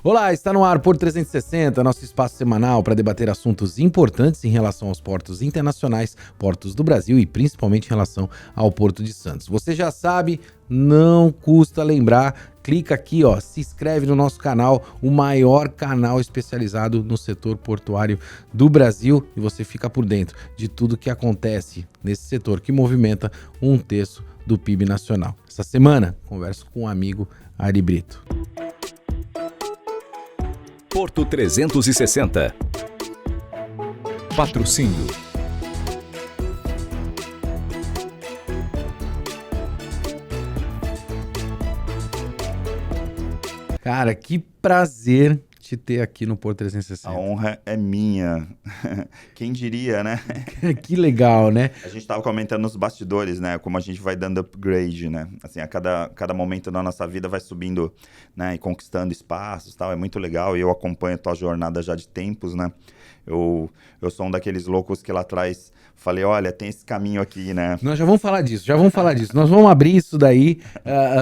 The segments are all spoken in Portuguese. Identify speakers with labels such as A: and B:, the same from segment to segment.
A: Olá, está no ar Porto 360, nosso espaço semanal para debater assuntos importantes em relação aos portos internacionais, portos do Brasil e principalmente em relação ao Porto de Santos. Você já sabe, não custa lembrar, clica aqui, ó, se inscreve no nosso canal, o maior canal especializado no setor portuário do Brasil, e você fica por dentro de tudo que acontece nesse setor que movimenta 1/3 do PIB nacional. Essa semana, converso com um amigo, Ari Brito.
B: Porto 360. Patrocínio.
A: Cara, que prazer te ter aqui no Porto 360.
C: A honra é minha. Quem diria, né?
A: Que legal, né?
C: A gente estava comentando nos bastidores, né? Como a gente vai dando upgrade, né? Assim, a cada momento da nossa vida vai subindo, né? E conquistando espaços e tal. É muito legal. E eu acompanho a tua jornada já de tempos, né? Eu sou um daqueles loucos que lá atrás falei, olha, tem esse caminho aqui, né?
A: Nós já vamos falar disso. Nós vamos abrir isso daí,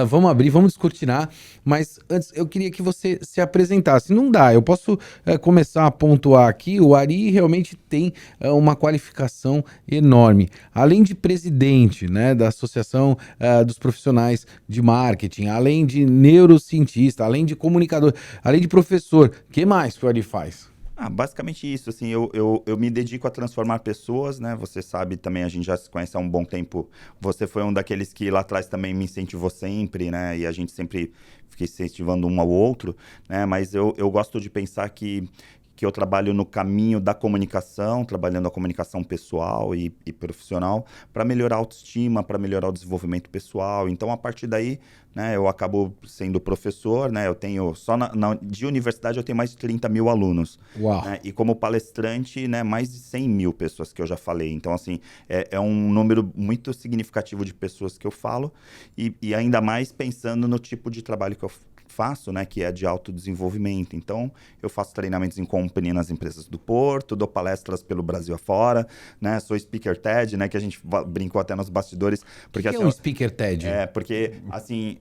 A: vamos descortinar. Mas antes, eu queria que você se apresentasse. Não dá, eu posso começar a pontuar aqui. O Ari realmente tem uma qualificação enorme. Além de presidente, né, da Associação dos Profissionais de Marketing, além de neurocientista, além de comunicador, além de professor, o que mais que o Ari faz?
C: Basicamente isso, assim, eu me dedico a transformar pessoas, né, você sabe também, a gente já se conhece há um bom tempo, você foi um daqueles que lá atrás também me incentivou sempre, né, e a gente sempre fica incentivando um ao outro, né, mas eu gosto de pensar que eu trabalho no caminho da comunicação, trabalhando a comunicação pessoal e profissional, para melhorar a autoestima, para melhorar o desenvolvimento pessoal. Então, a partir daí, né, eu acabo sendo professor, né, eu tenho, só de universidade eu tenho mais de 30 mil alunos.
A: Uau.
C: Né, e como palestrante, né, mais de 100 mil pessoas que eu já falei. Então, assim, é um número muito significativo de pessoas que eu falo e ainda mais pensando no tipo de trabalho que eu faço, né, que é de autodesenvolvimento. Então, eu faço treinamentos em companhia nas empresas do Porto, dou palestras pelo Brasil afora, né, sou speaker TED, né, que a gente brincou até nos bastidores. Porque,
A: O que
C: assim,
A: é um speaker TED?
C: Porque, assim,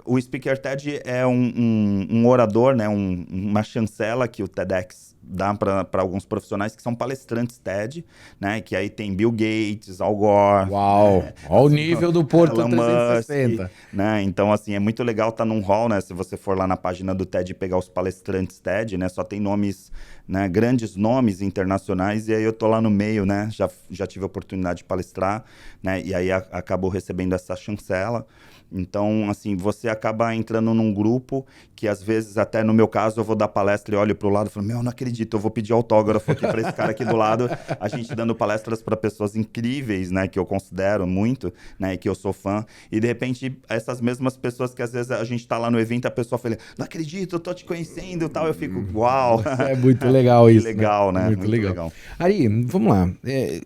C: o speaker TED é um orador, né, uma chancela que o TEDx dá para alguns profissionais que são palestrantes TED, né? Que aí tem Bill Gates, Al Gore.
A: Uau!
C: Né,
A: Olha o
C: assim,
A: nível do Porto
C: Elon
A: 360.
C: Musk, né? Então, assim, é muito legal estar num hall, né? Se você for lá na página do TED e pegar os palestrantes TED, né? Só tem nomes, né? Grandes nomes internacionais, e aí eu tô lá no meio, né? Já tive a oportunidade de palestrar, né? E aí acabou recebendo essa chancela. Então, assim, você acaba entrando num grupo que, às vezes, até no meu caso, eu vou dar palestra e olho pro lado e falo, não acredito, eu vou pedir autógrafo aqui para esse cara aqui do lado. A gente dando palestras para pessoas incríveis, né, que eu considero muito, né, e que eu sou fã. E, de repente, essas mesmas pessoas que, às vezes, a gente tá lá no evento, a pessoa fala, não acredito, eu tô te conhecendo e tal. Eu fico, uau.
A: É muito legal isso,
C: legal, né?
A: Muito legal. Ari, vamos lá.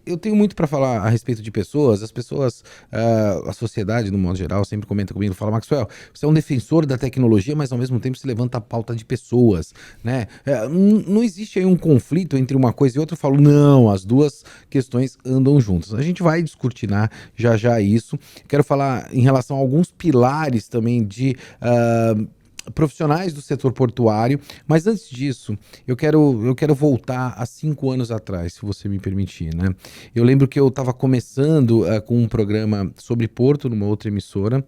A: Eu tenho muito para falar a respeito de pessoas. As pessoas, a sociedade, no modo geral, sempre comenta comigo, fala, Maxwell, você é um defensor da tecnologia, mas ao mesmo tempo você levanta a pauta de pessoas, né? Não existe aí um conflito entre uma coisa e outra. Eu falo, não, as duas questões andam juntas. A gente vai descortinar já isso. Quero falar em relação a alguns pilares também de profissionais do setor portuário, mas antes disso, eu quero voltar a 5 anos atrás, se você me permitir, né? Eu lembro que eu estava começando com um programa sobre Porto numa outra emissora,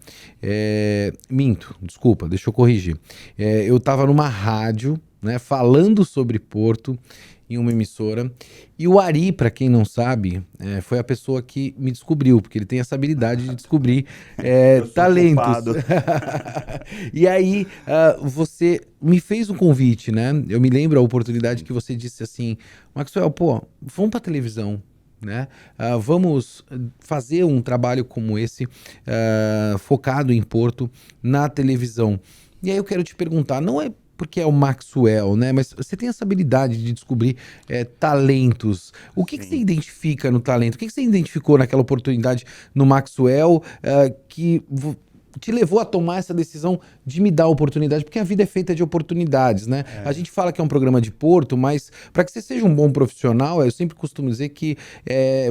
A: desculpa, deixa eu corrigir. Eu estava numa rádio, né, falando sobre Porto em uma emissora, e o Ari, para quem não sabe, foi a pessoa que me descobriu, porque ele tem essa habilidade de descobrir talentos. E aí, você me fez um convite, né? Eu me lembro a oportunidade que você disse assim, Maxwell, vamos pra televisão, né? Vamos fazer um trabalho como esse, focado em Porto, na televisão. E aí eu quero te perguntar, não é porque é o Maxwell, né? Mas você tem essa habilidade de descobrir talentos. O que você identifica no talento? O que você identificou naquela oportunidade no Maxwell que te levou a tomar essa decisão de me dar a oportunidade? Porque a vida é feita de oportunidades, né? A gente fala que é um programa de Porto, mas para que você seja um bom profissional, eu sempre costumo dizer que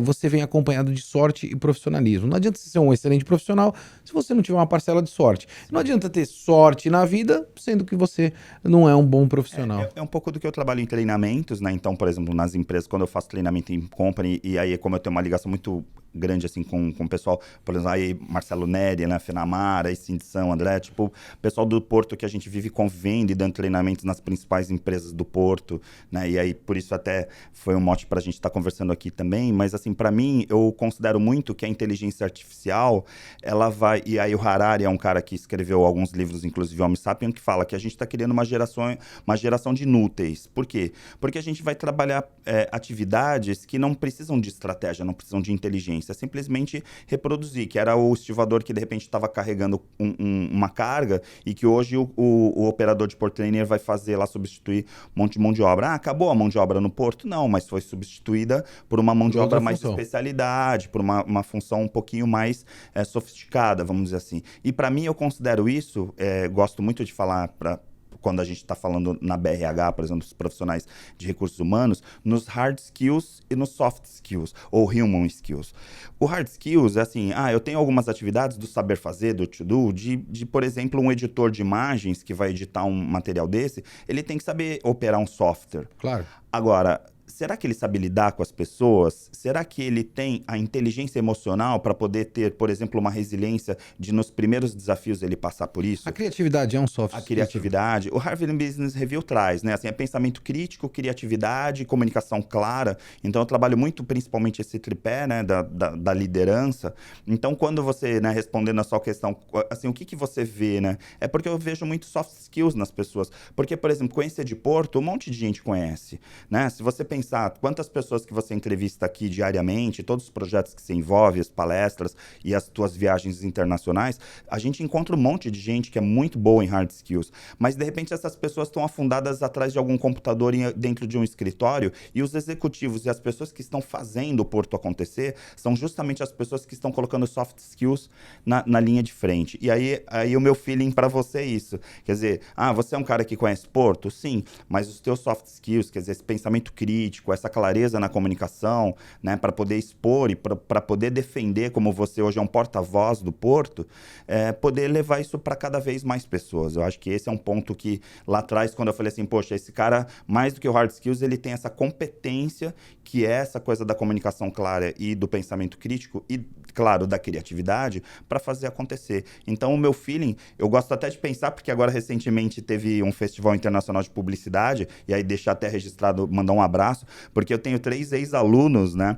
A: você vem acompanhado de sorte e profissionalismo. Não adianta você ser um excelente profissional se você não tiver uma parcela de sorte. Não adianta ter sorte na vida, sendo que você não é um bom profissional.
C: É um pouco do que eu trabalho em treinamentos, né? Então, por exemplo, nas empresas, quando eu faço treinamento em company, e aí como eu tenho uma ligação muito grande, assim, com o pessoal, por exemplo, aí Marcelo Neri, né, Fenamar, aí Cindição, André, tipo, pessoal do Porto que a gente vive convivendo e dando treinamentos nas principais empresas do Porto, né, e aí por isso até foi um mote pra gente estar conversando aqui também, mas assim, pra mim, eu considero muito que a inteligência artificial, ela vai, e aí o Harari é um cara que escreveu alguns livros, inclusive Homo Sapiens, que fala que a gente tá criando uma geração de inúteis. Por quê? Porque a gente vai trabalhar atividades que não precisam de estratégia, não precisam de inteligência, é simplesmente reproduzir, que era o estivador que de repente estava carregando uma carga e que hoje o operador de port trainer vai fazer lá, substituir um monte de mão de obra. Ah, acabou a mão de obra no porto? Não, mas foi substituída por uma mão de obra mais de especialidade, por uma função um pouquinho mais sofisticada, vamos dizer assim. E para mim eu considero isso, gosto muito de falar quando a gente está falando na BRH, por exemplo, dos profissionais de recursos humanos, nos hard skills e nos soft skills, ou human skills. O hard skills é assim, eu tenho algumas atividades do saber fazer, do to-do, de, por exemplo, um editor de imagens que vai editar um material desse, ele tem que saber operar um software.
A: Claro.
C: Agora, será que ele sabe lidar com as pessoas? Será que ele tem a inteligência emocional para poder ter, por exemplo, uma resiliência de nos primeiros desafios ele passar por isso?
A: A criatividade é um soft skill.
C: A criatividade. O Harvard Business Review traz, né? Assim, é pensamento crítico, criatividade, comunicação clara. Então, eu trabalho muito, principalmente, esse tripé, né? Da liderança. Então, quando você, né, respondendo a sua questão, assim, o que você vê, né? É porque eu vejo muito soft skills nas pessoas. Porque, por exemplo, conhecer de Porto, um monte de gente conhece, né? Se você pensar quantas pessoas que você entrevista aqui diariamente, todos os projetos que você envolve, as palestras e as tuas viagens internacionais, a gente encontra um monte de gente que é muito boa em hard skills, mas de repente essas pessoas estão afundadas atrás de algum computador dentro de um escritório e os executivos e as pessoas que estão fazendo o Porto acontecer são justamente as pessoas que estão colocando soft skills na linha de frente. E aí o meu feeling para você é isso. Quer dizer, você é um cara que conhece Porto? Sim, mas os teus soft skills, quer dizer, esse pensamento crítico, essa clareza na comunicação, né, para poder expor e para poder defender, como você hoje é um porta-voz do Porto, poder levar isso para cada vez mais pessoas. Eu acho que esse é um ponto que lá atrás, quando eu falei assim, poxa, esse cara, mais do que o hard skills, ele tem essa competência, que é essa coisa da comunicação clara e do pensamento crítico e, claro, da criatividade, para fazer acontecer. Então, o meu feeling, eu gosto até de pensar, porque agora recentemente teve um festival internacional de publicidade, e aí deixar até registrado, mandar um abraço, porque eu tenho 3 ex-alunos, né,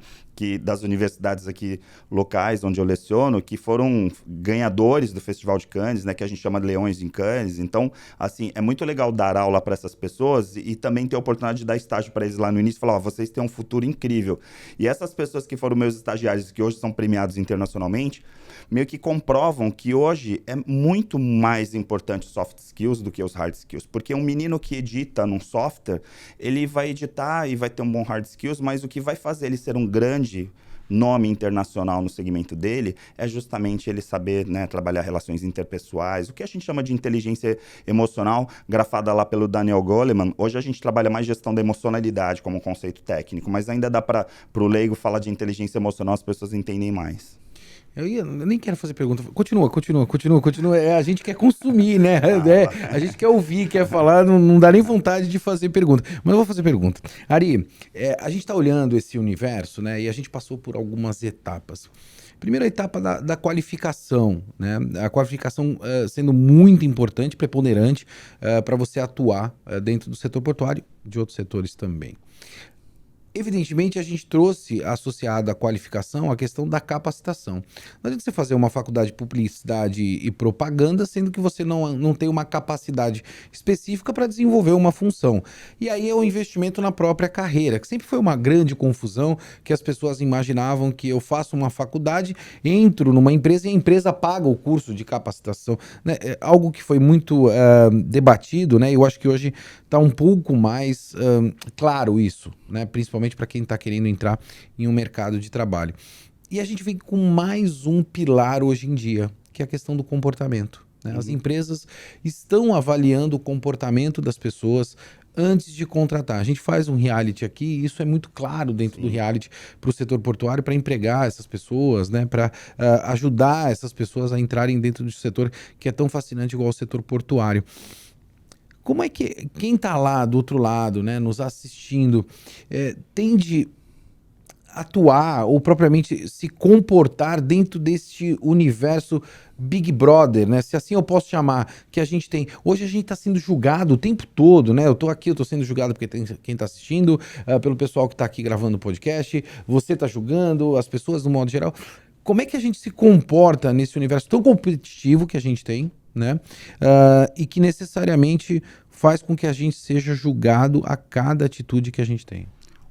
C: das universidades aqui locais onde eu leciono, que foram ganhadores do Festival de Cannes, né, que a gente chama de Leões em Cannes. Então, assim, é muito legal dar aula para essas pessoas e também ter a oportunidade de dar estágio para eles lá no início e falar, vocês têm um futuro incrível. E essas pessoas que foram meus estagiários, que hoje são premiados internacionalmente, meio que comprovam que hoje é muito mais importante soft skills do que os hard skills. Porque um menino que edita num software, ele vai editar e vai ter um bom hard skills, mas o que vai fazer ele ser um grande nome internacional no segmento dele é justamente ele saber, né, trabalhar relações interpessoais, o que a gente chama de inteligência emocional, grafada lá pelo Daniel Goleman. Hoje a gente trabalha mais gestão da emocionalidade como conceito técnico, mas ainda dá para o leigo falar de inteligência emocional, as pessoas entendem mais.
A: Eu nem quero fazer pergunta. Continua. A gente quer consumir, né? A gente quer ouvir, quer falar, não dá nem vontade de fazer pergunta. Mas eu vou fazer pergunta. Ari, a gente está olhando esse universo, né? E a gente passou por algumas etapas. Primeira etapa da qualificação, né? A qualificação sendo muito importante, preponderante, para você atuar dentro do setor portuário e de outros setores também. Evidentemente, a gente trouxe associado à qualificação a questão da capacitação. Não adianta você fazer uma faculdade de publicidade e propaganda, sendo que você não tem uma capacidade específica para desenvolver uma função. E aí é o investimento na própria carreira, que sempre foi uma grande confusão, que as pessoas imaginavam que eu faço uma faculdade, entro numa empresa e a empresa paga o curso de capacitação. Né? É algo que foi muito debatido, né? Eu acho que hoje está um pouco mais claro isso, né? Principalmente para quem está querendo entrar em um mercado de trabalho. E a gente vem com mais um pilar hoje em dia, que é a questão do comportamento, né? As empresas estão avaliando o comportamento das pessoas antes de contratar. A gente faz um reality aqui e isso é muito claro dentro do reality para o setor portuário, para empregar essas pessoas, né? Para ajudar essas pessoas a entrarem dentro do setor que é tão fascinante igual o setor portuário. Como é que quem está lá do outro lado, né, nos assistindo, tende a atuar ou propriamente se comportar dentro deste universo Big Brother, né? Se assim eu posso chamar, que a gente tem. Hoje a gente está sendo julgado o tempo todo, né? Eu tô aqui, eu tô sendo julgado porque tem quem está assistindo, pelo pessoal que está aqui gravando o podcast, você está julgando, as pessoas no modo geral. Como é que a gente se comporta nesse universo tão competitivo que a gente tem, né? E que necessariamente faz com que a gente seja julgado a cada atitude que a gente tem.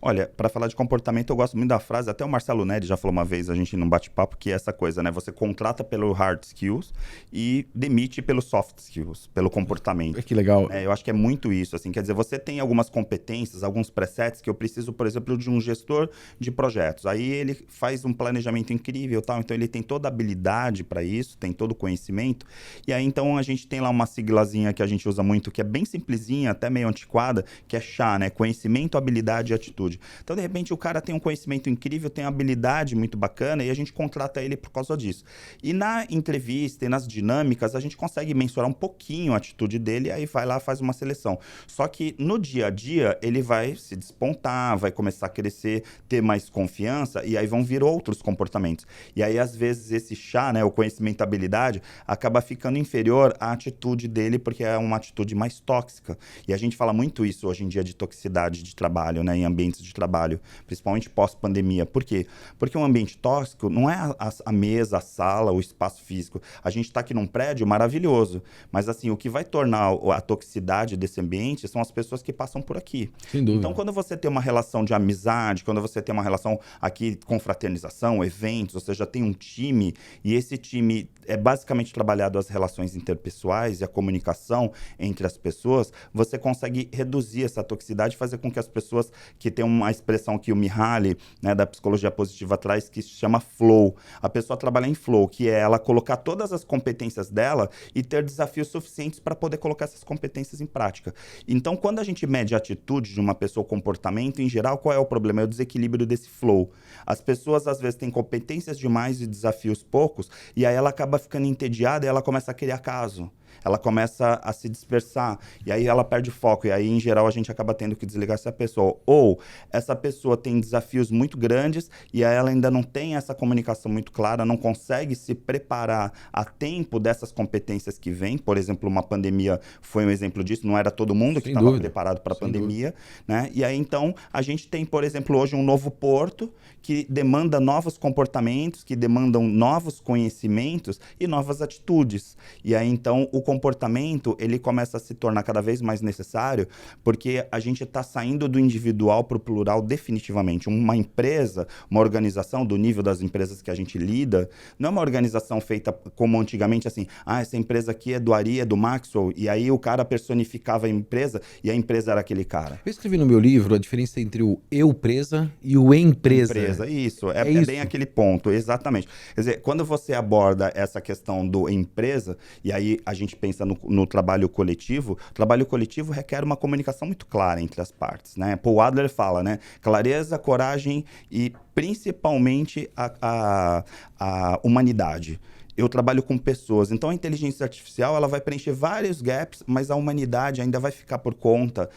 C: Olha, para falar de comportamento, eu gosto muito da frase, até o Marcelo Neri já falou uma vez, a gente num bate-papo, que é essa coisa, né? Você contrata pelo hard skills e demite pelo soft skills, pelo comportamento.
A: Que legal.
C: Eu acho que é muito isso, assim, quer dizer, você tem algumas competências, alguns presets que eu preciso, por exemplo, de um gestor de projetos. Aí ele faz um planejamento incrível, tal, então ele tem toda a habilidade para isso, tem todo o conhecimento. E aí, então, a gente tem lá uma siglazinha que a gente usa muito, que é bem simplesinha, até meio antiquada, que é CHA, né? Conhecimento, habilidade e atitude. Então, de repente, o cara tem um conhecimento incrível, tem uma habilidade muito bacana e a gente contrata ele por causa disso. E na entrevista e nas dinâmicas, a gente consegue mensurar um pouquinho a atitude dele e aí vai lá, faz uma seleção. Só que no dia a dia, ele vai se despontar, vai começar a crescer, ter mais confiança e aí vão vir outros comportamentos. E aí, às vezes, esse chá, né, o conhecimento e habilidade, acaba ficando inferior à atitude dele porque é uma atitude mais tóxica. E a gente fala muito isso hoje em dia de toxicidade de trabalho, né, em ambientes de trabalho, principalmente pós-pandemia. Por quê? Porque um ambiente tóxico não é a mesa, a sala, o espaço físico. A gente está aqui num prédio maravilhoso, mas assim, o que vai tornar a toxicidade desse ambiente são as pessoas que passam por aqui.
A: Sem dúvida.
C: Então, quando você tem uma relação de amizade, quando você tem uma relação aqui com fraternização, eventos, ou seja, tem um time, e esse time é basicamente trabalhado as relações interpessoais e a comunicação entre as pessoas, você consegue reduzir essa toxicidade e fazer com que as pessoas que têm uma expressão que o Mihaly, né, da psicologia positiva traz, que se chama flow. A pessoa trabalha em flow, que é ela colocar todas as competências dela e ter desafios suficientes para poder colocar essas competências em prática. Então, quando a gente mede a atitude de uma pessoa, o comportamento, em geral, qual é o problema? É o desequilíbrio desse flow. As pessoas, às vezes, têm competências demais e desafios poucos, e aí ela acaba ficando entediada e ela começa a criar caso. Ela começa a se dispersar, e aí ela perde foco, e aí, em geral, a gente acaba tendo que desligar essa pessoa. Ou essa pessoa tem desafios muito grandes, e aí ela ainda não tem essa comunicação muito clara, não consegue se preparar a tempo dessas competências que vêm. Por exemplo, uma pandemia foi um exemplo disso, não era todo mundo que estava preparado para a pandemia, né? E aí, então, a gente tem, por exemplo, hoje um novo porto que demanda novos comportamentos, que demandam novos conhecimentos e novas atitudes. E aí, então, o comportamento, ele começa a se tornar cada vez mais necessário, porque a gente está saindo do individual para o plural definitivamente. Uma empresa, uma organização do nível das empresas que a gente lida, não é uma organização feita como antigamente, assim, essa empresa aqui é do Ari, é do Maxwell, e aí o cara personificava a empresa e a empresa era aquele cara.
A: Eu escrevi no meu livro a diferença entre o eu-presa e o empresa.
C: Isso. É bem aquele ponto, exatamente. Quer dizer, quando você aborda essa questão do empresa, e aí a gente pensa no trabalho coletivo, o trabalho coletivo requer uma comunicação muito clara entre as partes, né? Paul Adler fala, né? Clareza, coragem e principalmente a humanidade. Eu trabalho com pessoas, então a inteligência artificial ela vai preencher vários gaps, mas a humanidade ainda vai ficar por conta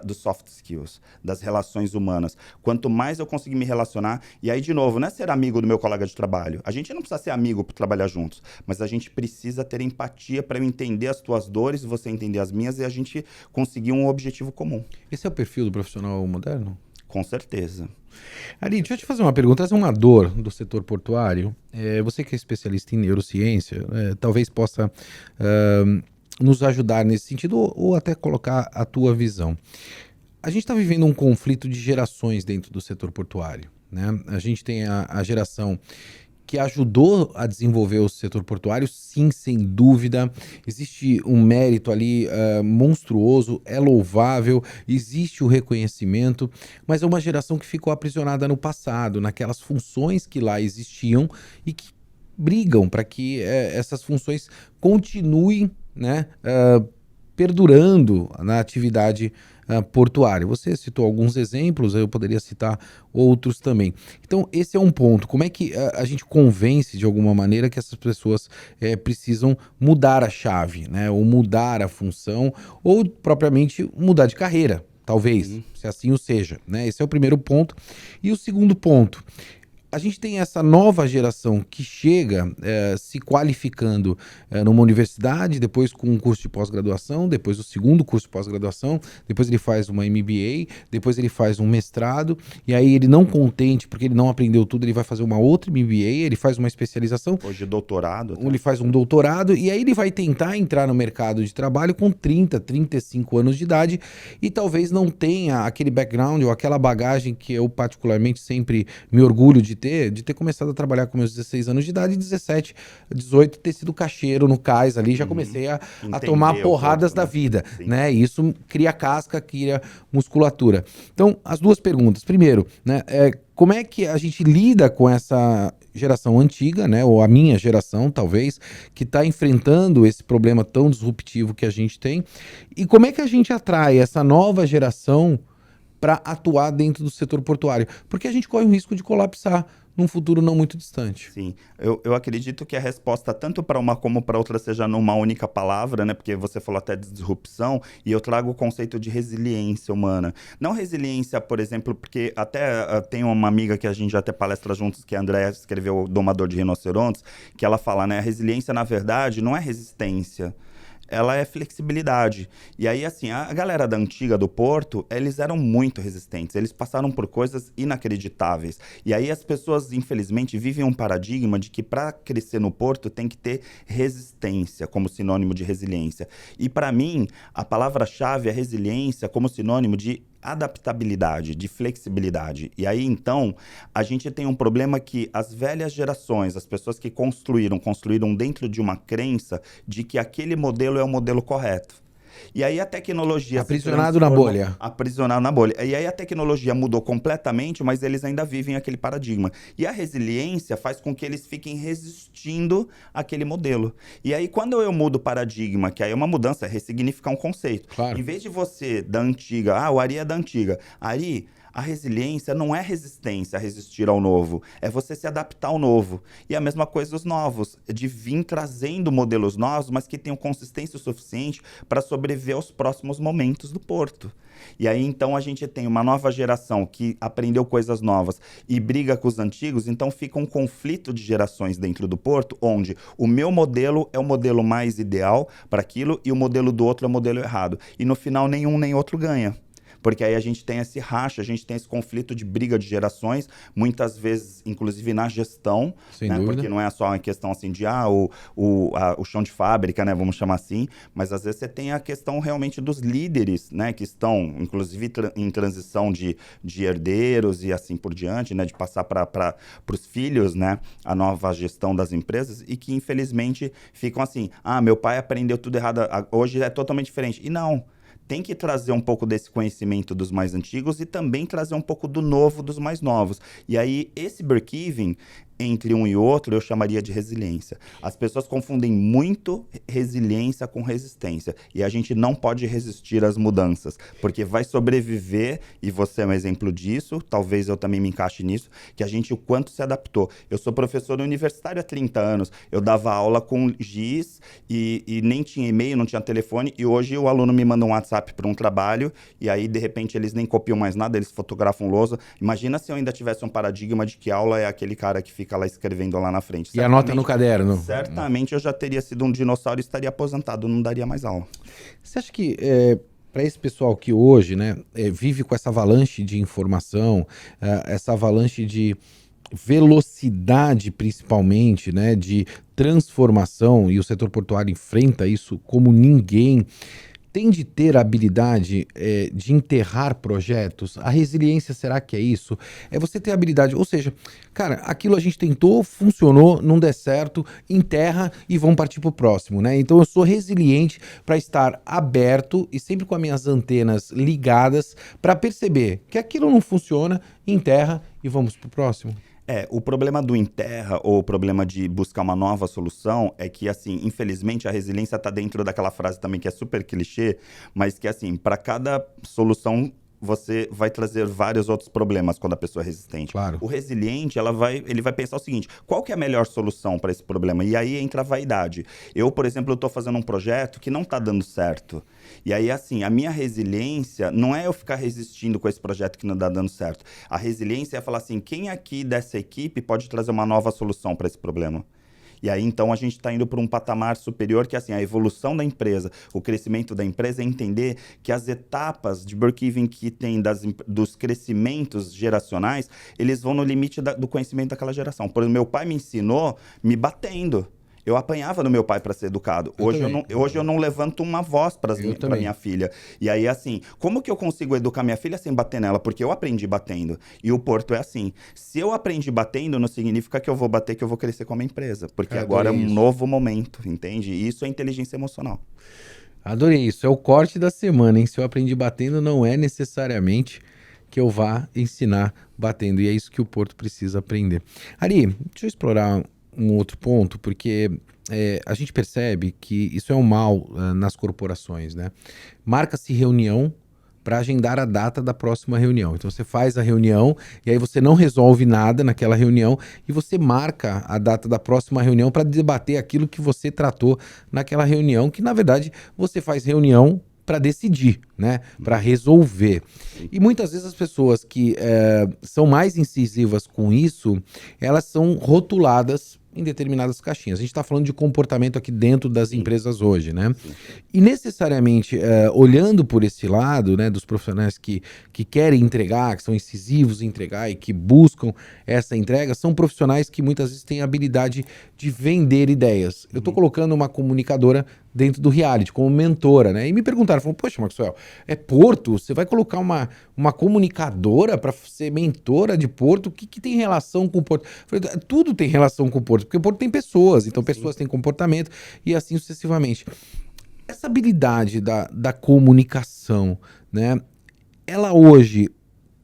C: dos soft skills, das relações humanas. Quanto mais eu conseguir me relacionar, e aí de novo, não é ser amigo do meu colega de trabalho, a gente não precisa ser amigo para trabalhar juntos, mas a gente precisa ter empatia para eu entender as tuas dores, você entender as minhas e a gente conseguir um objetivo comum.
A: Esse é o perfil do profissional moderno?
C: Com certeza.
A: Ari, deixa eu te fazer uma pergunta. Essa é uma dor do setor portuário. Você que é especialista em neurociência, talvez possa nos ajudar nesse sentido ou até colocar a tua visão. A gente está vivendo um conflito de gerações dentro do setor portuário, né? A gente tem a geração que ajudou a desenvolver o setor portuário, sim, sem dúvida. Existe um mérito ali monstruoso, é louvável, existe o reconhecimento, mas é uma geração que ficou aprisionada no passado, naquelas funções que lá existiam e que brigam para que essas funções continuem, né, perdurando na atividade portuária. Você citou alguns exemplos, eu poderia citar outros também. Então, esse é um ponto. Como é que a gente convence, de alguma maneira, que essas pessoas precisam mudar a chave, né? Ou mudar a função, ou propriamente mudar de carreira, talvez, se assim o seja, né? Esse é o primeiro ponto. E o segundo ponto, a gente tem essa nova geração que chega se qualificando numa universidade, depois com um curso de pós-graduação, depois o segundo curso de pós-graduação, depois ele faz uma MBA, depois ele faz um mestrado, e aí ele não contente, porque ele não aprendeu tudo, ele vai fazer uma outra MBA, ele faz uma especialização.
C: Hoje doutorado.
A: Ele faz um doutorado, e aí ele vai tentar entrar no mercado de trabalho com 30, 35 anos de idade, e talvez não tenha aquele background ou aquela bagagem que eu particularmente sempre me orgulho de ter começado a trabalhar com meus 16 anos de idade, 17, 18, ter sido caixeiro no cais ali, já comecei a tomar porradas da vida, né? E isso cria casca, cria musculatura. Então, as duas perguntas. Primeiro, né, como é que a gente lida com essa geração antiga, né, ou a minha geração, talvez, que está enfrentando esse problema tão disruptivo que a gente tem, e como é que a gente atrai essa nova geração para atuar dentro do setor portuário? Porque a gente corre o risco de colapsar num futuro não muito distante.
C: Sim, eu acredito que a resposta tanto para uma como para outra seja numa única palavra, né? Porque você falou até de disrupção, e eu trago o conceito de resiliência humana. Não resiliência, por exemplo, porque até tem uma amiga que a gente já até palestra juntos, que a Andréa escreveu O Domador de Rinocerontes, que ela fala, né? A resiliência, na verdade, não é resistência. Ela é flexibilidade. E aí, assim, a galera da antiga do Porto, eles eram muito resistentes. Eles passaram por coisas inacreditáveis. E aí as pessoas, infelizmente, vivem um paradigma de que para crescer no Porto tem que ter resistência como sinônimo de resiliência. E para mim, a palavra-chave é resiliência como sinônimo de adaptabilidade, de flexibilidade. E aí, então, a gente tem um problema que as velhas gerações, as pessoas que construíram dentro de uma crença de que aquele modelo é o modelo correto. E aí a tecnologia
A: aprisionado na bolha.
C: Aprisionado na bolha. E aí a tecnologia mudou completamente, mas eles ainda vivem aquele paradigma. E a resiliência faz com que eles fiquem resistindo àquele modelo. E aí quando eu mudo o paradigma, que aí é uma mudança, é ressignificar um conceito.
A: Claro.
C: Em vez de você da antiga, o Ari é da antiga. Ari, a resiliência não é resistência a resistir ao novo, é você se adaptar ao novo. E a mesma coisa os novos, de vir trazendo modelos novos, mas que tenham consistência o suficiente para sobreviver aos próximos momentos do Porto. E aí, então, a gente tem uma nova geração que aprendeu coisas novas e briga com os antigos, então fica um conflito de gerações dentro do Porto, onde o meu modelo é o modelo mais ideal para aquilo e o modelo do outro é o modelo errado. E no final, nenhum nem outro ganha. Porque aí a gente tem esse racha, a gente tem esse conflito de briga de gerações, muitas vezes, inclusive na gestão,
A: sem
C: né?
A: dúvida.
C: Porque não é só uma questão assim de o chão de fábrica, né? Vamos chamar assim, mas às vezes você tem a questão realmente dos líderes, né? Que estão, inclusive, em transição de herdeiros e assim por diante, né? De passar para os filhos, né? A nova gestão das empresas e que, infelizmente, ficam assim, meu pai aprendeu tudo errado, hoje é totalmente diferente. E não. Tem que trazer um pouco desse conhecimento dos mais antigos e também trazer um pouco do novo dos mais novos. E aí, esse break-even entre um e outro, eu chamaria de resiliência. As pessoas confundem muito resiliência com resistência. E a gente não pode resistir às mudanças, porque vai sobreviver, e você é um exemplo disso, talvez eu também me encaixe nisso, que a gente o quanto se adaptou. Eu sou professor universitário há 30 anos, eu dava aula com giz e nem tinha e-mail, não tinha telefone, e hoje o aluno me manda um WhatsApp para um trabalho, e aí, de repente, eles nem copiam mais nada, eles fotografam lousa. Imagina se eu ainda tivesse um paradigma de que aula é aquele cara que fica lá escrevendo lá na frente.
A: E anota no caderno.
C: Certamente eu já teria sido um dinossauro e estaria aposentado, não daria mais aula.
A: Você acha que para esse pessoal que hoje, né, vive com essa avalanche de informação, essa avalanche de velocidade principalmente, né, de transformação, e o setor portuário enfrenta isso como ninguém, tem de ter a habilidade de enterrar projetos? A resiliência, será que é isso? É você ter a habilidade, ou seja, cara, aquilo a gente tentou, funcionou, não der certo, enterra e vamos partir pro próximo, né? Então eu sou resiliente para estar aberto e sempre com as minhas antenas ligadas para perceber que aquilo não funciona, enterra e vamos pro próximo.
C: O problema do enterra ou o problema de buscar uma nova solução é que, assim, infelizmente a resiliência está dentro daquela frase também que é super clichê, mas que, assim, para cada solução você vai trazer vários outros problemas quando a pessoa é resistente.
A: Claro.
C: O resiliente, ele vai pensar o seguinte, qual que é a melhor solução para esse problema? E aí entra a vaidade. Eu, por exemplo, estou fazendo um projeto que não está dando certo. E aí, assim, a minha resiliência não é eu ficar resistindo com esse projeto que não está dando certo. A resiliência é falar assim, quem aqui dessa equipe pode trazer uma nova solução para esse problema? E aí, então, a gente está indo para um patamar superior, que é assim, a evolução da empresa, o crescimento da empresa é entender que as etapas de break-even que tem dos crescimentos geracionais, eles vão no limite do conhecimento daquela geração. Por exemplo, meu pai me ensinou me batendo. Eu apanhava no meu pai para ser educado. Hoje eu não levanto uma voz para minha filha. E aí, assim, como que eu consigo educar minha filha sem bater nela? Porque eu aprendi batendo. E o Porto é assim. Se eu aprendi batendo, não significa que eu vou bater, que eu vou crescer como empresa. Porque agora é um novo momento, entende? E isso é inteligência emocional.
A: Adorei isso. É o corte da semana, hein? Se eu aprendi batendo, não é necessariamente que eu vá ensinar batendo. E é isso que o Porto precisa aprender. Ari, deixa eu explorar um outro ponto, porque a gente percebe que isso é um mal nas corporações, né? Marca-se reunião para agendar a data da próxima reunião. Então você faz a reunião e aí você não resolve nada naquela reunião e você marca a data da próxima reunião para debater aquilo que você tratou naquela reunião, que na verdade você faz reunião para decidir, né? Para resolver. E muitas vezes as pessoas que são mais incisivas com isso, elas são rotuladas em determinadas caixinhas. A gente está falando de comportamento aqui dentro das empresas hoje, né? E necessariamente, olhando por esse lado, né, dos profissionais que querem entregar, que são incisivos em entregar e que buscam essa entrega, são profissionais que muitas vezes têm a habilidade de vender ideias. Eu estou colocando uma comunicadora dentro do reality, como mentora, né? E me perguntaram, falaram, poxa, Maxwell, é Porto? Você vai colocar uma comunicadora para ser mentora de Porto? O que tem relação com o Porto? Eu falei, tudo tem relação com o Porto, porque o Porto tem pessoas, então pessoas têm comportamento e assim sucessivamente. Essa habilidade da comunicação, né? Ela hoje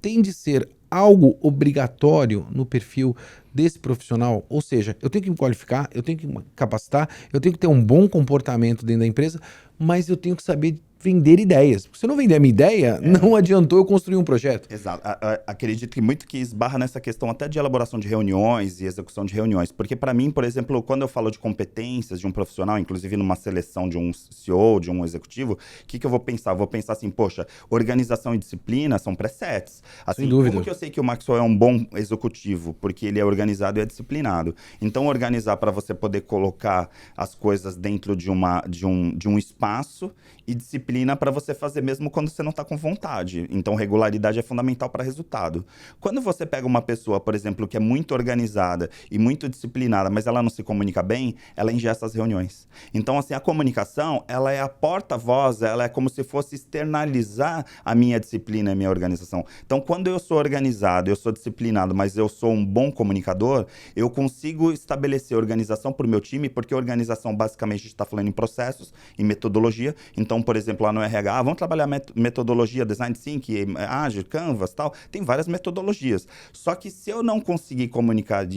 A: tem de ser algo obrigatório no perfil desse profissional, ou seja, eu tenho que me qualificar, eu tenho que me capacitar, eu tenho que ter um bom comportamento dentro da empresa, mas eu tenho que saber vender ideias. Porque se eu não vender a minha ideia, não adiantou eu construir um projeto.
C: Exato. Acredito que muito que esbarra nessa questão até de elaboração de reuniões e execução de reuniões. Porque para mim, por exemplo, quando eu falo de competências de um profissional, inclusive numa seleção de um CEO, de um executivo, o que eu vou pensar? Eu vou pensar assim, poxa, organização e disciplina são presets. Assim,
A: sem dúvida.
C: Como que eu sei que o Maxwell é um bom executivo? Porque ele é organizado e é disciplinado. Então, organizar para você poder colocar as coisas dentro de um espaço e disciplina para você fazer mesmo quando você não está com vontade. Então, regularidade é fundamental para resultado. Quando você pega uma pessoa, por exemplo, que é muito organizada e muito disciplinada, mas ela não se comunica bem, ela ingessa as reuniões. Então, assim, a comunicação, ela é a porta-voz, ela é como se fosse externalizar a minha disciplina e a minha organização. Então, quando eu sou organizado, eu sou disciplinado, mas eu sou um bom comunicador, eu consigo estabelecer organização para o meu time, porque organização, basicamente, a gente está falando em processos, em metodologia. Então, por exemplo, lá no RH, vamos trabalhar metodologia, design thinking, Agile, Canvas, tal. Tem várias metodologias. Só que se eu não conseguir comunicar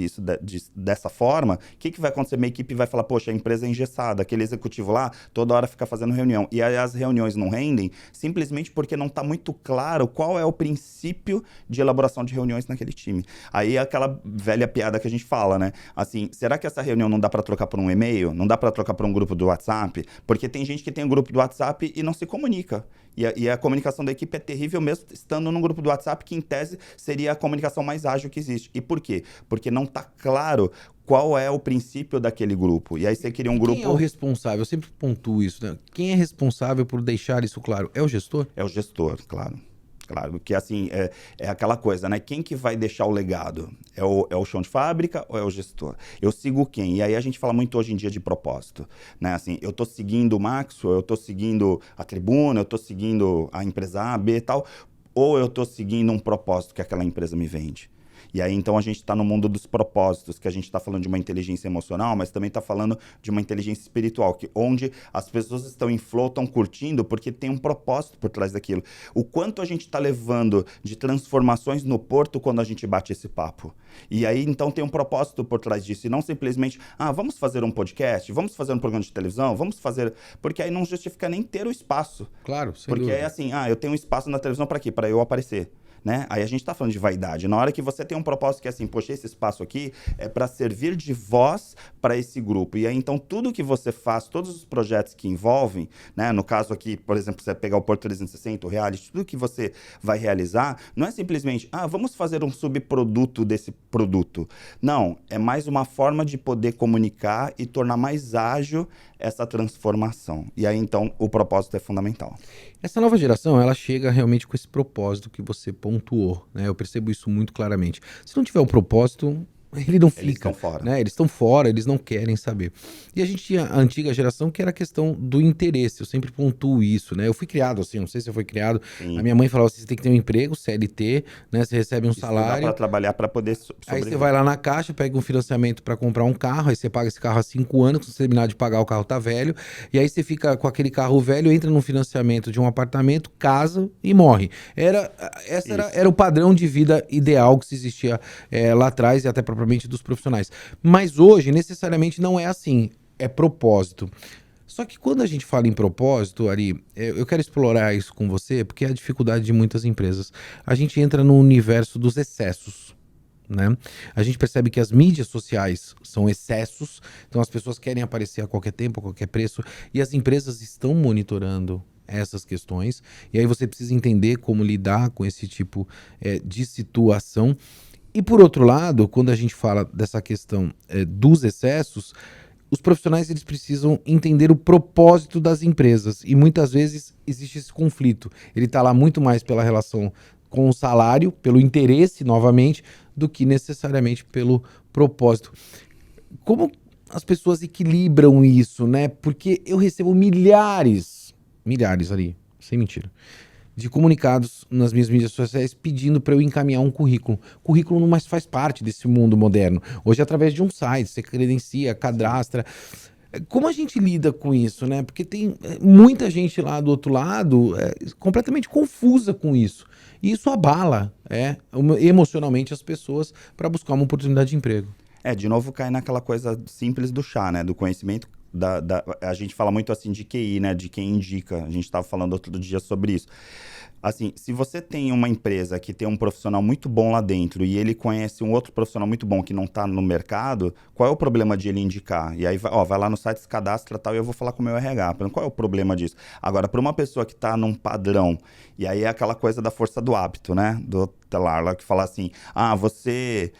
C: dessa forma, o que vai acontecer? Minha equipe vai falar, poxa, a empresa é engessada, aquele executivo lá, toda hora fica fazendo reunião. E aí as reuniões não rendem, simplesmente porque não está muito claro qual é o princípio de elaboração de reuniões naquele time. Aí é aquela velha piada que a gente fala, né? Assim, será que essa reunião não dá para trocar por um e-mail? Não dá para trocar por um grupo do WhatsApp? Porque tem gente que tem um grupo do WhatsApp e não se comunica. E a comunicação da equipe é terrível mesmo estando num grupo do WhatsApp que, em tese, seria a comunicação mais ágil que existe. E por quê? Porque não está claro qual é o princípio daquele grupo. E aí você cria um grupo...
A: Quem é o responsável? Eu sempre pontuo isso, né? Quem é responsável por deixar isso claro? É o gestor?
C: É o gestor, claro. Claro, que assim, é aquela coisa, né? Quem que vai deixar o legado? É o chão de fábrica ou é o gestor? Eu sigo quem? E aí a gente fala muito hoje em dia de propósito, né? Assim, eu tô seguindo o Maxwell, eu tô seguindo a Tribuna, eu tô seguindo a empresa A, B e tal, ou eu tô seguindo um propósito que aquela empresa me vende? E aí, então, a gente está no mundo dos propósitos, que a gente está falando de uma inteligência emocional, mas também está falando de uma inteligência espiritual, onde as pessoas estão em flow, estão curtindo, porque tem um propósito por trás daquilo. O quanto a gente está levando de transformações no Porto quando a gente bate esse papo. E aí, então, tem um propósito por trás disso, e não simplesmente, vamos fazer um podcast, vamos fazer um programa de televisão, vamos fazer... Porque aí não justifica nem ter o espaço.
A: Claro, sem
C: Porque
A: dúvida.
C: é assim, eu tenho um espaço na televisão para quê? Para eu aparecer. Né? Aí a gente está falando de vaidade. Na hora que você tem um propósito que é assim, poxa, esse espaço aqui é para servir de voz para esse grupo. E aí, então, tudo que você faz, todos os projetos que envolvem, né? No caso aqui, por exemplo, você pegar o Porto 360, o reality, tudo que você vai realizar, não é simplesmente, vamos fazer um subproduto desse produto. Não, é mais uma forma de poder comunicar e tornar mais ágil essa transformação. E aí, então, o propósito é fundamental.
A: Essa nova geração, ela chega realmente com esse propósito que você pontuou, né? Eu percebo isso muito claramente. Se não tiver um propósito, ele não fica.
C: Eles estão fora.
A: Né? Eles estão fora, eles não querem saber. E a gente tinha a antiga geração que era a questão do interesse. Eu sempre pontuo isso, né? Eu fui criado assim, não sei se eu fui criado.
C: Sim.
A: A minha mãe falava assim, você tem que ter um emprego, CLT, né? Você recebe um salário.
C: Para trabalhar, para poder sobreviver.
A: Aí você vai lá na caixa, pega um financiamento para comprar um carro, aí você paga esse carro há 5 anos, quando você terminar de pagar o carro tá velho, e aí você fica com aquele carro velho, entra num financiamento de um apartamento, casa e morre. Era o padrão de vida ideal que se existia lá atrás e até propriamente dos profissionais. Mas hoje, necessariamente, não é assim. É propósito. Só que quando a gente fala em propósito, Ari, eu quero explorar isso com você, porque é a dificuldade de muitas empresas. A gente entra no universo dos excessos, né? A gente percebe que as mídias sociais são excessos, então as pessoas querem aparecer a qualquer tempo, a qualquer preço, e as empresas estão monitorando essas questões, e aí você precisa entender como lidar com esse tipo de situação. E por outro lado, quando a gente fala dessa questão dos excessos, os profissionais eles precisam entender o propósito das empresas e muitas vezes existe esse conflito. Ele está lá muito mais pela relação com o salário, pelo interesse novamente, do que necessariamente pelo propósito. Como as pessoas equilibram isso, né? Porque eu recebo milhares ali, sem mentira, de comunicados nas minhas mídias sociais pedindo para eu encaminhar um currículo. Currículo não mais faz parte desse mundo moderno. Hoje, através de um site, você credencia, cadastra. Como a gente lida com isso, né? Porque tem muita gente lá do outro lado completamente confusa com isso. E isso abala emocionalmente as pessoas para buscar uma oportunidade de emprego.
C: De novo cai naquela coisa simples do chá, né? Do conhecimento. A gente fala muito assim de QI, né? De quem indica. A gente estava falando outro dia sobre isso. Assim, se você tem uma empresa que tem um profissional muito bom lá dentro e ele conhece um outro profissional muito bom que não está no mercado, qual é o problema de ele indicar? E aí, vai lá no site, se cadastra e tal, e eu vou falar com o meu RH. Qual é o problema disso? Agora, para uma pessoa que está num padrão, e aí é aquela coisa da força do hábito, né? Do telar lá que fala assim, você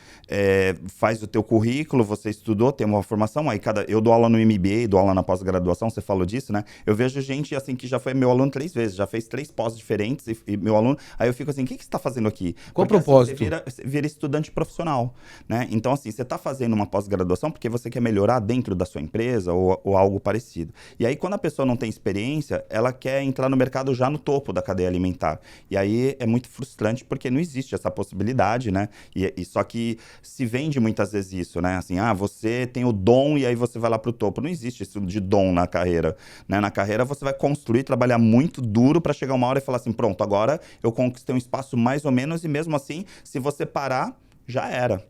C: faz o teu currículo, você estudou, tem uma formação, aí eu dou aula no MBA, dou aula na pós-graduação, você falou disso, né? Eu vejo gente assim que já foi meu aluno 3 vezes, já fez 3 pós diferentes e meu aluno, aí eu fico assim, o que você está fazendo aqui?
A: Qual o propósito?
C: Assim, você vira estudante profissional, né? Então assim, você está fazendo uma pós-graduação porque você quer melhorar dentro da sua empresa ou algo parecido. E aí quando a pessoa não tem experiência, ela quer entrar no mercado já no topo da cadeia alimentar. E aí é muito frustrante porque não existe essa possibilidade, né? E só que se vende muitas vezes isso, né? Assim, você tem o dom e aí você vai lá pro topo. Não existe isso de dom na carreira, né? Na carreira você vai construir, trabalhar muito duro para chegar uma hora e falar assim, pronto, agora eu conquistei um espaço mais ou menos e mesmo assim, se você parar, já era.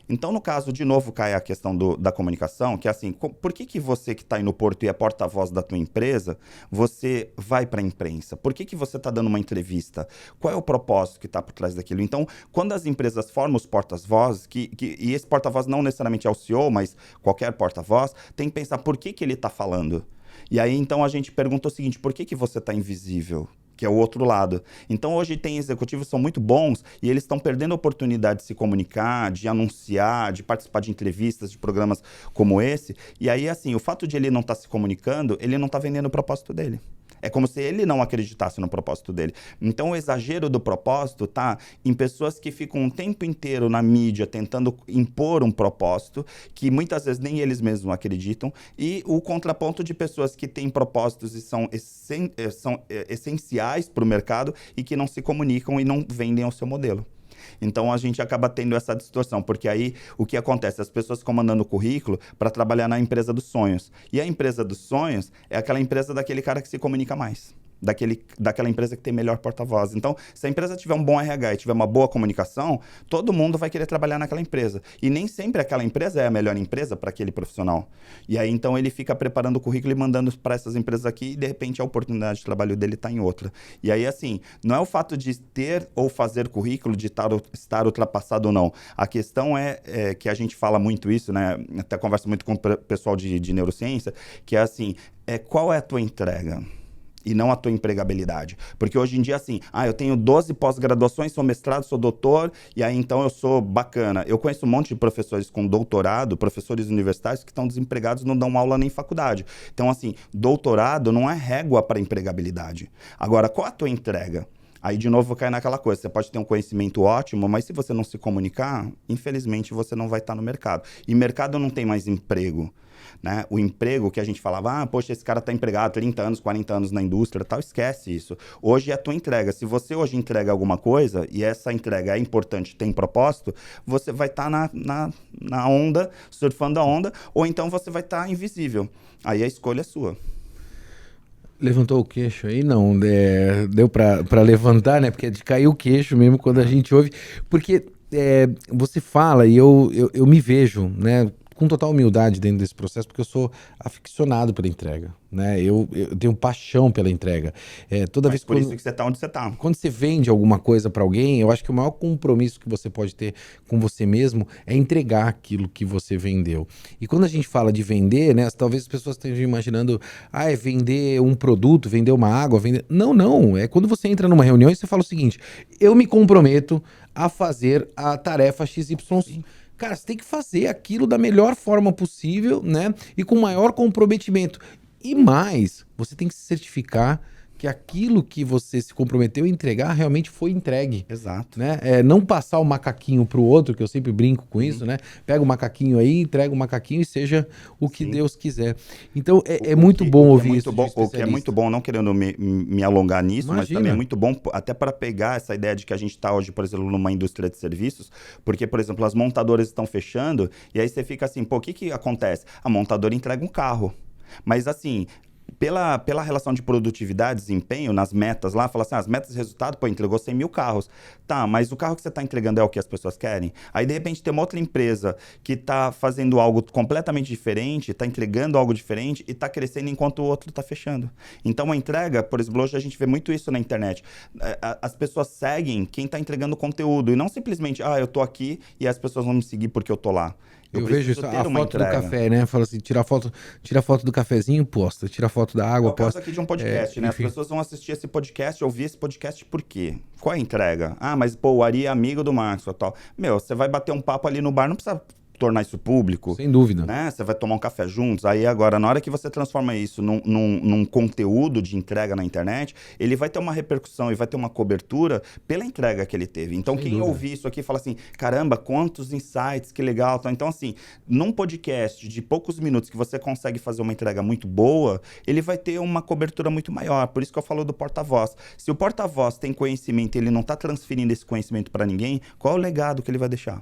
C: Então, no caso, de novo, cai a questão da comunicação, que é assim, por que você que está aí no Porto e é porta-voz da tua empresa, você vai para a imprensa? Por que você está dando uma entrevista? Qual é o propósito que está por trás daquilo? Então, quando as empresas formam os porta-vozes, e esse porta-voz não necessariamente é o CEO, mas qualquer porta-voz, tem que pensar por que ele está falando. E aí, então, a gente pergunta o seguinte, por que você está invisível? Que é o outro lado. Então, hoje tem executivos que são muito bons e eles estão perdendo a oportunidade de se comunicar, de anunciar, de participar de entrevistas, de programas como esse. E aí, assim, o fato de ele não estar se comunicando, ele não está vendendo o propósito dele. É como se ele não acreditasse no propósito dele. Então, o exagero do propósito tá em pessoas que ficam um tempo inteiro na mídia tentando impor um propósito que muitas vezes nem eles mesmos acreditam, e o contraponto de pessoas que têm propósitos e são essenciais para o mercado e que não se comunicam e não vendem ao seu modelo. Então a gente acaba tendo essa distorção, porque aí o que acontece? As pessoas ficam mandando currículo para trabalhar na empresa dos sonhos. E a empresa dos sonhos é aquela empresa daquele cara que se comunica mais. Daquela empresa que tem melhor porta-voz. Então, se a empresa tiver um bom RH e tiver uma boa comunicação, todo mundo vai querer trabalhar naquela empresa. E nem sempre aquela empresa é a melhor empresa para aquele profissional. E aí, então, ele fica preparando o currículo e mandando para essas empresas aqui e, de repente, a oportunidade de trabalho dele está em outra. E aí, assim, não é o fato de ter ou fazer currículo, de estar ultrapassado ou não. A questão é que a gente fala muito isso, né? Até converso muito com o pessoal de neurociência, que é assim, qual é a tua entrega? E não a tua empregabilidade. Porque hoje em dia, assim, eu tenho 12 pós-graduações, sou mestrado, sou doutor, e aí então eu sou bacana. Eu conheço um monte de professores com doutorado, professores universitários que estão desempregados, não dão aula nem em faculdade. Então, assim, doutorado não é régua para empregabilidade. Agora, qual a tua entrega? Aí, de novo, cai naquela coisa. Você pode ter um conhecimento ótimo, mas se você não se comunicar, infelizmente, você não vai estar no mercado. E mercado não tem mais emprego. Né? O emprego que a gente falava, poxa, esse cara está empregado 30 anos, 40 anos na indústria, tal, esquece isso. Hoje é a tua entrega. Se você hoje entrega alguma coisa, e essa entrega é importante, tem propósito, você vai estar na onda, surfando a onda, ou então você vai estar invisível. Aí a escolha é sua.
A: Levantou o queixo aí? Não, deu para levantar, né? Porque é de cair o queixo mesmo quando a gente ouve. Porque você fala e eu me vejo, né? Com total humildade dentro desse processo, porque eu sou aficionado pela entrega, né? Eu tenho paixão pela entrega. Toda vez
C: por isso que você está onde você está.
A: Quando você vende alguma coisa para alguém, eu acho que o maior compromisso que você pode ter com você mesmo é entregar aquilo que você vendeu. E quando a gente fala de vender, né? Talvez as pessoas estejam imaginando, é vender um produto, vender uma água, vender... Não. É quando você entra numa reunião e você fala o seguinte, eu me comprometo a fazer a tarefa XYZ. Sim. Cara, você tem que fazer aquilo da melhor forma possível, né? E com o maior comprometimento. E mais, você tem que se certificar que aquilo que você se comprometeu a entregar realmente foi entregue.
C: Exato.
A: Né? Não passar o macaquinho pro outro, que eu sempre brinco com isso, né? Pega o macaquinho aí, entrega o macaquinho e seja o que Deus quiser. Então, é muito bom ouvir isso.
C: O que é muito bom, não querendo me alongar nisso,
A: Imagina.
C: Mas também é muito bom até para pegar essa ideia de que a gente está hoje, por exemplo, numa indústria de serviços, porque, por exemplo, as montadoras estão fechando e aí você fica assim, o que acontece? A montadora entrega um carro. Mas assim, pela relação de produtividade, desempenho, nas metas lá, fala assim, as metas de resultado, entregou 100 mil carros. Tá, mas o carro que você está entregando é o que as pessoas querem? Aí, de repente, tem uma outra empresa que está fazendo algo completamente diferente, está entregando algo diferente e está crescendo enquanto o outro está fechando. Então, a entrega, por exemplo, hoje a gente vê muito isso na internet. As pessoas seguem quem está entregando conteúdo e não simplesmente, eu tô aqui e as pessoas vão me seguir porque eu tô lá.
A: Eu vejo isso, a foto do café, né? Fala assim, tira foto do cafezinho, posta. Tira foto da água, posta.
C: É o caso aqui de um podcast, né?
A: Enfim.
C: As pessoas vão assistir esse podcast, ouvir esse podcast por quê? Qual é a entrega? Mas o Ari é amigo do Maxwell e tal. Você vai bater um papo ali no bar, não precisa tornar isso público.
A: Sem dúvida.
C: Né? Você vai tomar um café juntos. Aí agora, na hora que você transforma isso num conteúdo de entrega na internet, ele vai ter uma repercussão e vai ter uma cobertura pela entrega que ele teve. Então,
A: Sem
C: quem
A: dúvida.
C: ouvir isso aqui fala assim, caramba, quantos insights, que legal. Então, assim, num podcast de poucos minutos que você consegue fazer uma entrega muito boa, ele vai ter uma cobertura muito maior. Por isso que eu falo do porta-voz. Se o porta-voz tem conhecimento e ele não está transferindo esse conhecimento para ninguém, qual é o legado que ele vai deixar?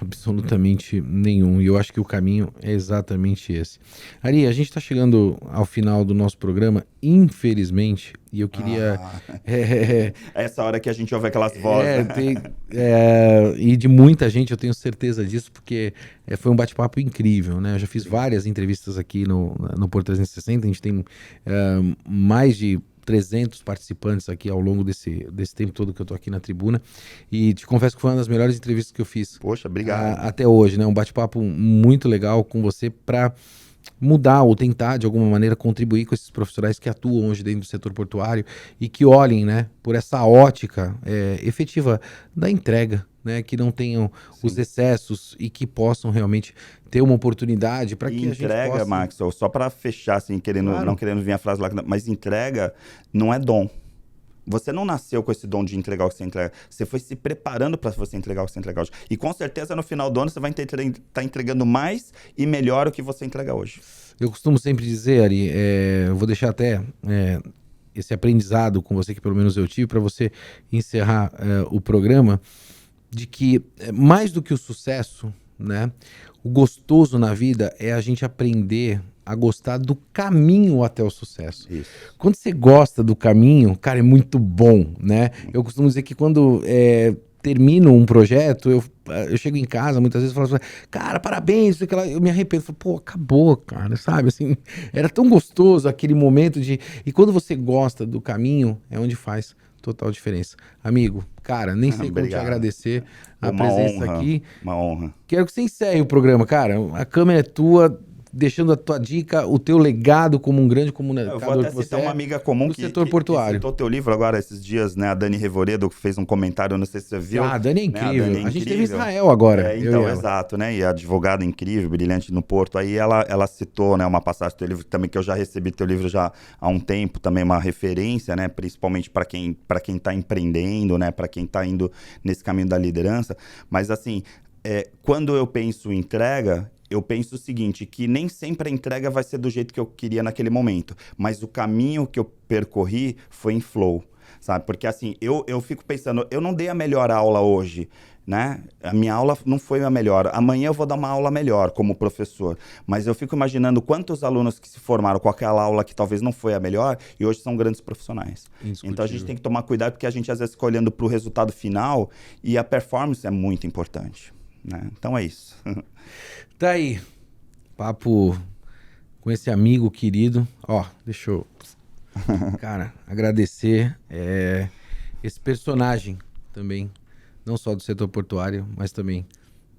A: Absolutamente nenhum. E eu acho que o caminho é exatamente esse. Ari, a gente está chegando ao final do nosso programa, infelizmente, e eu queria...
C: Essa hora que a gente ouve aquelas vozes.
A: E de muita gente, eu tenho certeza disso, porque foi um bate-papo incrível, né? Eu já fiz várias entrevistas aqui no Porto 360, a gente tem mais de 300 participantes aqui ao longo desse tempo todo que eu tô aqui na tribuna, e te confesso que foi uma das melhores entrevistas que eu fiz.
C: Poxa, obrigado.
A: Até hoje, né? Um bate-papo muito legal com você para mudar ou tentar de alguma maneira contribuir com esses profissionais que atuam hoje dentro do setor portuário e que olhem, né, por essa ótica efetiva da entrega, né, que não tenham os excessos e que possam realmente ter uma oportunidade para que a gente
C: entrega,
A: possa...
C: Maxwell, só para fechar, assim,
A: Claro.
C: não querendo vir a frase lá, mas entrega não é dom. Você não nasceu com esse dom de entregar o que você entrega. Você foi se preparando para você entregar o que você entrega hoje. E com certeza no final do ano você vai estar entregando mais e melhor o que você entrega hoje.
A: Eu costumo sempre dizer, Ari, eu vou deixar até esse aprendizado com você, que pelo menos eu tive, para você encerrar o programa, de que mais do que o sucesso, né, o gostoso na vida é a gente aprender a gostar do caminho até o sucesso.
C: Isso.
A: Quando você gosta do caminho, cara, é muito bom, né? Eu costumo dizer que quando termino um projeto, eu chego em casa muitas vezes e falo assim, cara, parabéns, eu me arrependo, falo, pô, acabou, cara, sabe? Assim, era tão gostoso aquele momento de... E quando você gosta do caminho, é onde faz total diferença. Amigo, cara, nem sei como te agradecer a presença aqui.
C: Uma honra.
A: Quero que você encerre o programa, cara. A câmera é tua, deixando a tua dica, o teu legado como um grande comunicador.
C: Eu vou até citar uma amiga comum
A: no setor portuário.
C: Que citou teu livro agora esses dias, né? A Dani Revoredo, que fez um comentário, não sei se você viu.
A: Ah, a Dani é incrível.
C: Né?
A: A gente teve Israel agora.
C: Então, exato, né? E a advogada incrível, brilhante no Porto. Aí ela citou, né, uma passagem do teu livro também, que eu já recebi teu livro já há um tempo, também uma referência, né? Principalmente para quem está empreendendo, né? Para quem está indo nesse caminho da liderança. Mas assim, quando eu penso em entrega, eu penso o seguinte, que nem sempre a entrega vai ser do jeito que eu queria naquele momento, mas o caminho que eu percorri foi em flow, sabe? Porque assim, eu fico pensando, eu não dei a melhor aula hoje, né? A minha aula não foi a melhor. Amanhã eu vou dar uma aula melhor como professor, mas eu fico imaginando quantos alunos que se formaram com aquela aula que talvez não foi a melhor e hoje são grandes profissionais. Então a gente tem que tomar cuidado porque a gente às vezes fica olhando para o resultado final e a performance é muito importante, né? Então é isso.
A: Tá aí, papo com esse amigo querido. Ó, deixa eu, cara, agradecer esse personagem também, não só do setor portuário, mas também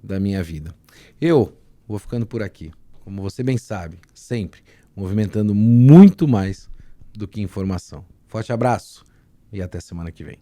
A: da minha vida. Eu vou ficando por aqui, como você bem sabe, sempre movimentando muito mais do que informação. Forte abraço e até semana que vem.